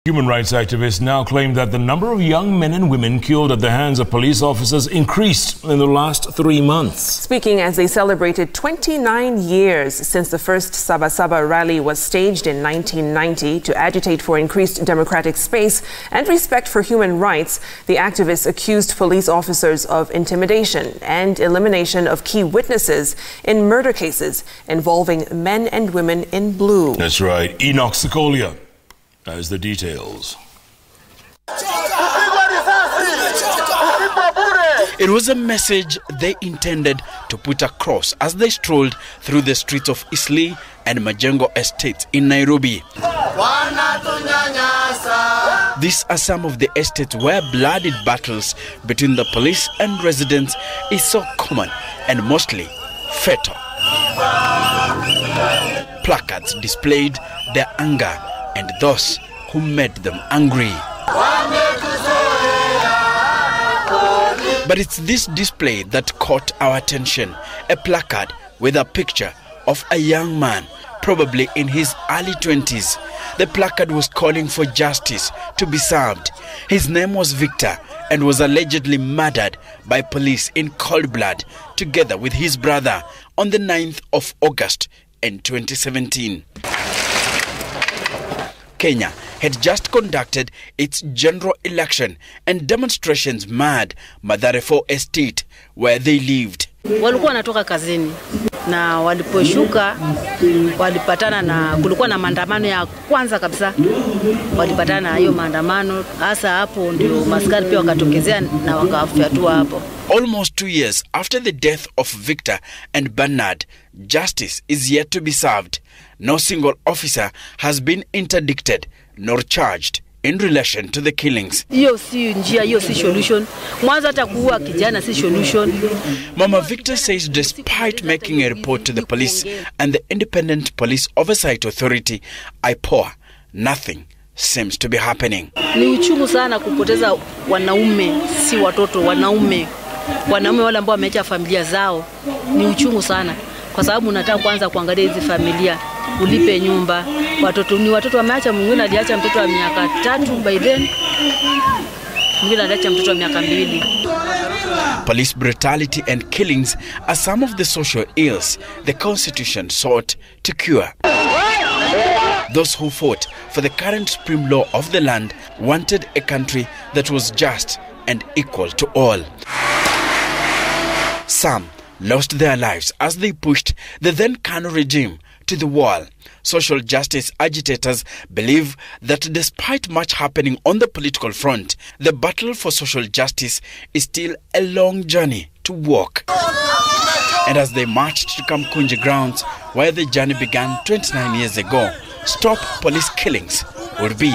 Human rights activists now claim that the number of young men and women killed at the hands of police officers increased in the last 3 months. Speaking as they celebrated 29 years since the first Saba Saba rally was staged in 1990 to agitate for increased democratic space and respect for human rights, the activists accused police officers of intimidation and elimination of key witnesses in murder cases involving men and women in blue. That's right. Enoch Sikolia has the details. It was a message they intended to put across as they strolled through the streets of Eastleigh and Majengo estates in Nairobi. These are some of the estates where bloody battles between the police and residents is so common and mostly fatal. Placards displayed their anger and those who made them angry. But it's this display that caught our attention. A placard with a picture of a young man, probably in his early 20s. The placard was calling for justice to be served. His name was Victor and was allegedly murdered by police in cold blood together with his brother on the 9th of August in 2017. Kenya had just conducted its general election and demonstrations marred Mathare 4 estate where they lived. Walikuwa wanatoka kazini na waliposhuka walipatana na kulikuwa na maandamano ya kwanza kabisa. Walipatana na hiyo maandamano, hasa hapo ndio maskari pia wakatokezea na wakafyatua hapo. Almost 2 years after the death of Victor and Bernard, justice is yet to be served. No single officer has been interdicted nor charged in relation to the killings. Hiyo si njia, hiyo si solution. Mwanzo hata kuua kijana si solution. Mama Victor says despite making a report to the police and the Independent Police Oversight Authority, IPOA, nothing seems to be happening. Ni uchungu sana kupoteza wanaume, si watoto, wanaume. Wanaume wale ambao wameacha familia zao. Ni uchungu sana. Kwa sababu unataka kwanza kuangalia hizi familia, ulipe nyumba, watoto ni watoto wameacha, mwingine aliacha mtoto wa miaka 3 by then, mwingine aliacha mtoto wa miaka 2. Police brutality and killings are some of the social ills the Constitution sought to cure. Those who fought for the current supreme law of the land wanted a country that was just and equal to all. Some lost their lives as they pushed the then Kanu regime to the wall. Social justice agitators believe that despite much happening on the political front, the battle for social justice is still a long journey to walk. And as they marched to Kamkunji grounds, where the journey began 29 years ago, stop police killings would be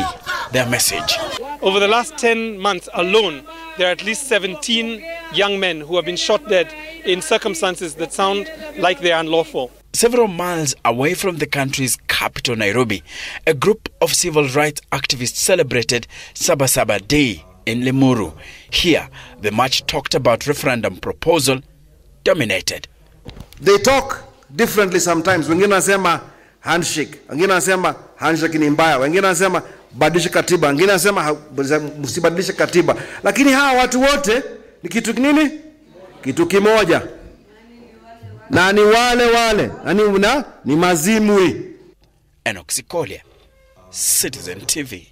their message. Over the last 10 months alone, there are at least 17 young men who have been shot dead in circumstances that sound like they are unlawful. Several miles away from the country's capital, Nairobi, a group of civil rights activists celebrated Saba Saba Day in Limuru. Here, the march talked about referendum proposal dominated. They talk differently sometimes. Wengine wanasema handshake, wengine wanasema handshake ni mbaya, wengine wanasema badilisha katiba, wengine wanasema msibadilishe katiba. Lakini hawa watu wote ni kitu nini? Kitu kimoja. Na ni wale ni mazimwi. Enoch Sikolia, Citizen TV.